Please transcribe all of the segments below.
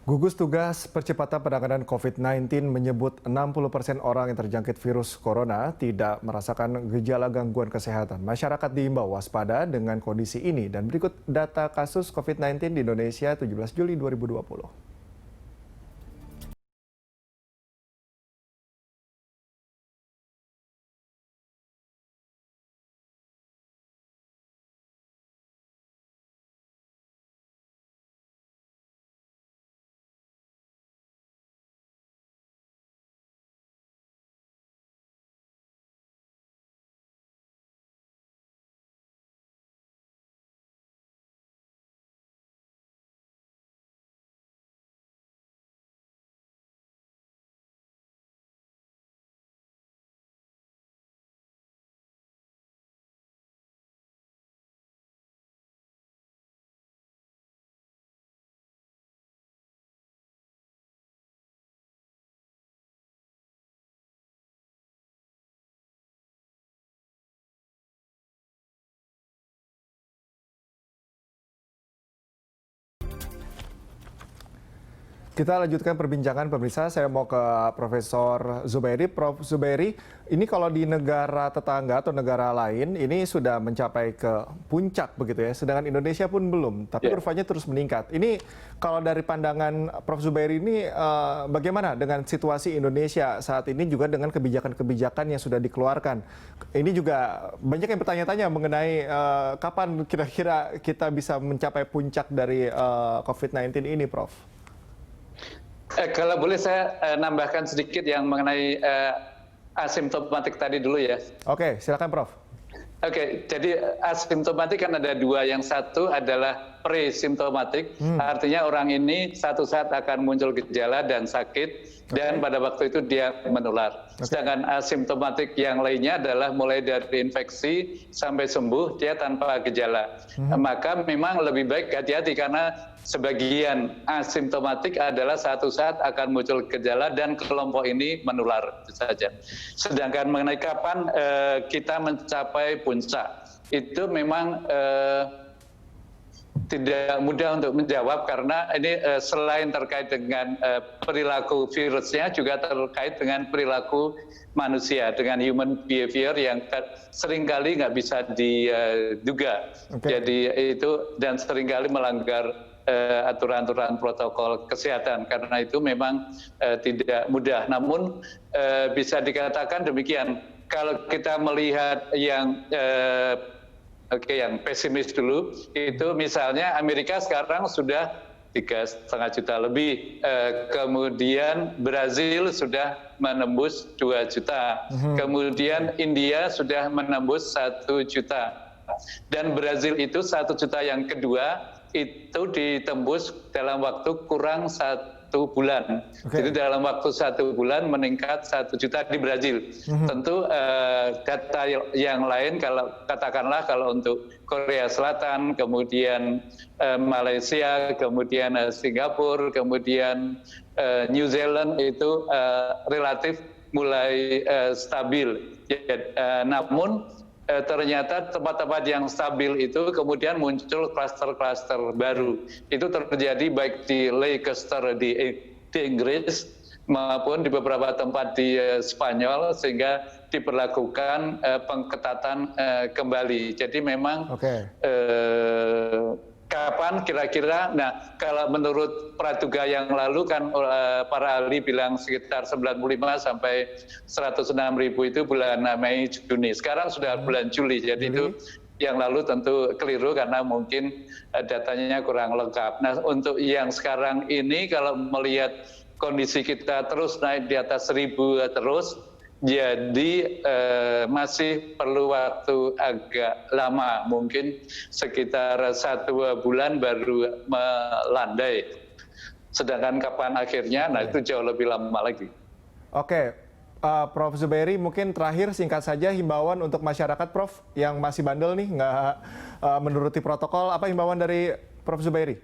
Gugus Tugas Percepatan Penanganan COVID-19 menyebut 60% orang yang terjangkit virus corona tidak merasakan gejala gangguan kesehatan. Masyarakat diimbau waspada dengan kondisi ini dan berikut data kasus COVID-19 di Indonesia 17 Juli 2020. Kita lanjutkan perbincangan pemirsa. Saya mau ke Profesor Zubairi. Prof. Zubairi, ini kalau di negara tetangga atau negara lain ini sudah mencapai ke puncak begitu ya, sedangkan Indonesia pun belum, tapi kurvanya terus meningkat. Ini kalau dari pandangan Prof. Zubairi ini bagaimana dengan situasi Indonesia saat ini juga dengan kebijakan-kebijakan yang sudah dikeluarkan? Ini juga banyak yang bertanya-tanya mengenai kapan kira-kira kita bisa mencapai puncak dari COVID-19 ini, Prof. Kalau boleh saya nambahkan sedikit yang mengenai asimptomatik tadi dulu ya. Oke, silakan Prof. Oke, jadi asimptomatik kan ada dua. Yang satu adalah pre-simptomatik, artinya orang ini satu saat akan muncul gejala dan sakit, dan pada waktu itu dia menular. Sedangkan asimptomatik yang lainnya adalah mulai dari infeksi sampai sembuh, dia tanpa gejala. Maka memang lebih baik hati-hati karena sebagian asimptomatik adalah satu saat akan muncul gejala dan kelompok ini menular itu saja. Sedangkan mengenai kapan kita mencapai puncak, itu memang tidak mudah untuk menjawab karena ini selain terkait dengan perilaku virusnya juga terkait dengan perilaku manusia, dengan human behavior yang seringkali nggak bisa diduga. Jadi itu dan seringkali melanggar aturan-aturan protokol kesehatan. Karena itu memang tidak mudah. Namun bisa dikatakan demikian. Kalau kita melihat yang yang pesimis dulu, itu misalnya Amerika sekarang sudah 3,5 juta lebih. Kemudian Brazil sudah menembus 2 juta. Kemudian India sudah menembus 1 juta. Dan Brazil itu 1 juta yang kedua itu ditembus dalam waktu kurang 1 bulan. Jadi dalam waktu 1 bulan meningkat 1 juta di Brazil. Tentu data yang lain kalau katakanlah kalau untuk Korea Selatan, kemudian Malaysia, kemudian Singapura, kemudian New Zealand itu relatif mulai stabil. Namun ternyata tempat-tempat yang stabil itu kemudian muncul klaster-klaster baru. Itu terjadi baik di Leicester di Inggris maupun di beberapa tempat di Spanyol sehingga diberlakukan pengetatan kembali. Jadi memang kapan kira-kira, nah kalau menurut praduga yang lalu kan para ahli bilang sekitar 95 sampai 106 ribu itu bulan Mei Juni. Sekarang sudah bulan Juli, jadi itu yang lalu tentu keliru karena mungkin datanya kurang lengkap. Nah untuk yang sekarang ini kalau melihat kondisi kita terus naik di atas 1.000 terus, jadi masih perlu waktu agak lama, mungkin sekitar 1 bulan baru melandai. Sedangkan kapan akhirnya, nah itu jauh lebih lama lagi. Oke, Prof. Zubairi, mungkin terakhir singkat saja himbauan untuk masyarakat, Prof, yang masih bandel nih, nggak menuruti protokol, apa himbauan dari Prof. Zubairi?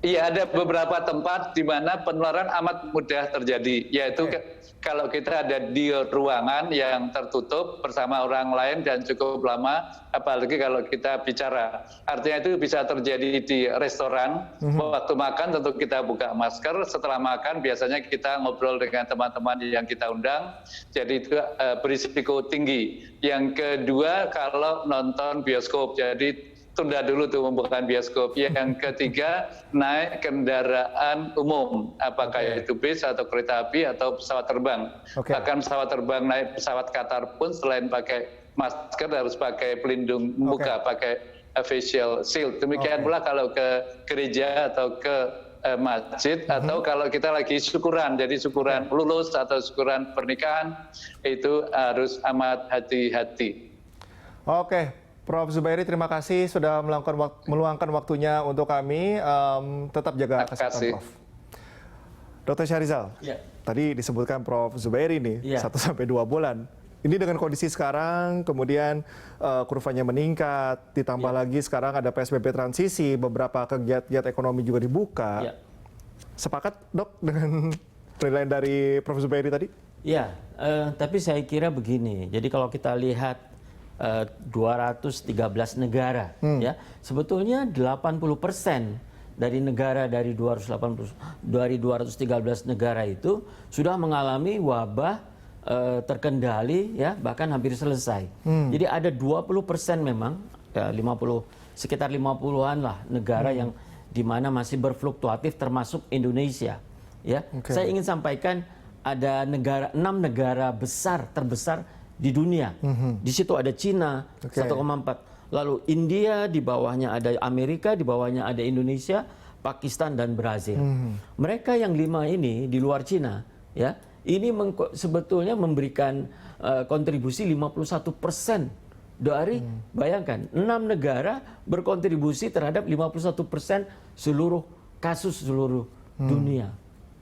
Iya, ada beberapa tempat di mana penularan amat mudah terjadi, yaitu kalau kita ada di ruangan yang tertutup bersama orang lain dan cukup lama, apalagi kalau kita bicara. Artinya itu bisa terjadi di restoran, waktu makan tentu kita buka masker, setelah makan biasanya kita ngobrol dengan teman-teman yang kita undang, jadi itu berisiko tinggi. Yang kedua, kalau nonton bioskop, jadi tunda dulu tuh pembukaan bioskop. Yang ketiga, naik kendaraan umum, apakah itu bis atau kereta api atau pesawat terbang. Bahkan pesawat terbang, naik pesawat Qatar pun selain pakai masker harus pakai pelindung muka, pakai facial shield. Demikian pula kalau ke gereja atau ke masjid, atau kalau kita lagi syukuran, jadi syukuran lulus atau syukuran pernikahan, itu harus amat hati-hati. Oke. Prof. Zubairi, terima kasih sudah meluangkan waktunya untuk kami. Tetap jaga kesehatan, Prof. Dr. Syahrizal, tadi disebutkan Prof. Zubairi nih, 1-2 bulan. Ini dengan kondisi sekarang, kemudian kurvanya meningkat, ditambah lagi sekarang ada PSBB transisi, beberapa kegiatan ekonomi juga dibuka. Sepakat, Dok, dengan penilaian dari Prof. Zubairi tadi? Iya, tapi saya kira begini. Jadi kalau kita lihat 213 negara, ya sebetulnya 80% dari negara dari 213 negara itu sudah mengalami wabah terkendali, ya bahkan hampir selesai. Jadi ada 20% memang, sekitar 50-an lah negara yang di mana masih berfluktuatif, termasuk Indonesia. Ya, saya ingin sampaikan ada 6 negara terbesar di dunia. Di situ ada Cina 1,4, lalu India, di bawahnya ada Amerika, di bawahnya ada Indonesia, Pakistan dan Brazil. Mereka yang 5 ini di luar Cina, ya, ini sebetulnya memberikan kontribusi 51% dari, bayangkan, 6 negara berkontribusi terhadap 51% seluruh kasus seluruh dunia.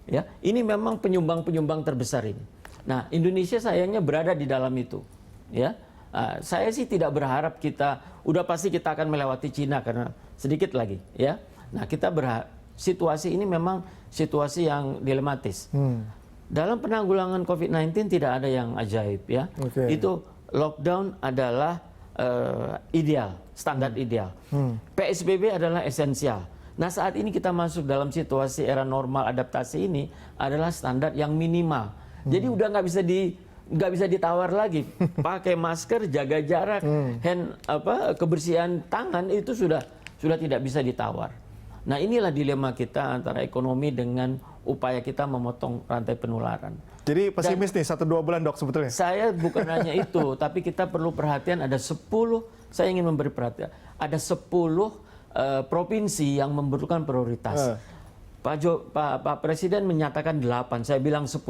Ya, ini memang penyumbang terbesar ini. Nah, Indonesia sayangnya berada di dalam itu, ya. Saya sih tidak berharap udah pasti kita akan melewati Cina karena sedikit lagi, ya. Nah, situasi ini memang situasi yang dilematis. Dalam penanggulangan COVID-19 tidak ada yang ajaib, ya. Itu lockdown adalah ideal, standar ideal. PSBB adalah esensial. Nah, saat ini kita masuk dalam situasi era normal adaptasi ini adalah standar yang minimal. Jadi udah nggak bisa ditawar lagi. Pakai masker, jaga jarak, kebersihan tangan itu sudah tidak bisa ditawar. Nah, inilah dilema kita antara ekonomi dengan upaya kita memotong rantai penularan. Jadi pesimis nih 1-2 bulan, Dok, sebetulnya? Saya bukan hanya itu, tapi kita perlu perhatian ada 10, saya ingin memberi perhatian, ada 10 provinsi yang memerlukan prioritas. Pak Presiden menyatakan 8, saya bilang 10.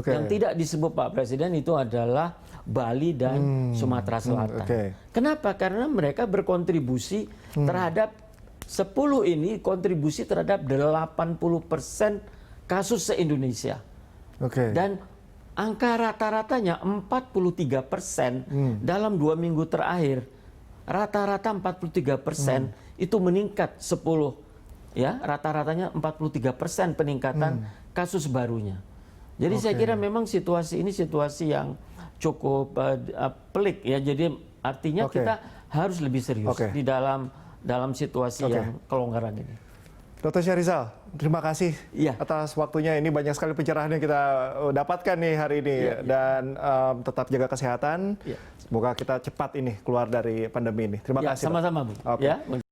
Yang tidak disebut Pak Presiden itu adalah Bali dan Sumatera Selatan. Kenapa? Karena mereka berkontribusi terhadap 10 ini, kontribusi terhadap 80% kasus se-Indonesia. Dan angka rata-ratanya 43% dalam 2 minggu terakhir. Rata-rata 43% itu meningkat 10. Ya, rata-ratanya 43% peningkatan kasus barunya. Jadi saya kira memang situasi ini situasi yang cukup pelik, ya. Jadi artinya kita harus lebih serius di dalam situasi yang kelonggaran ini. Dr. Syahrizal, terima kasih atas waktunya. Ini banyak sekali pencerahan yang kita dapatkan nih hari ini. Dan tetap jaga kesehatan. Semoga kita cepat ini keluar dari pandemi ini. Terima kasih. Sama-sama, Bu.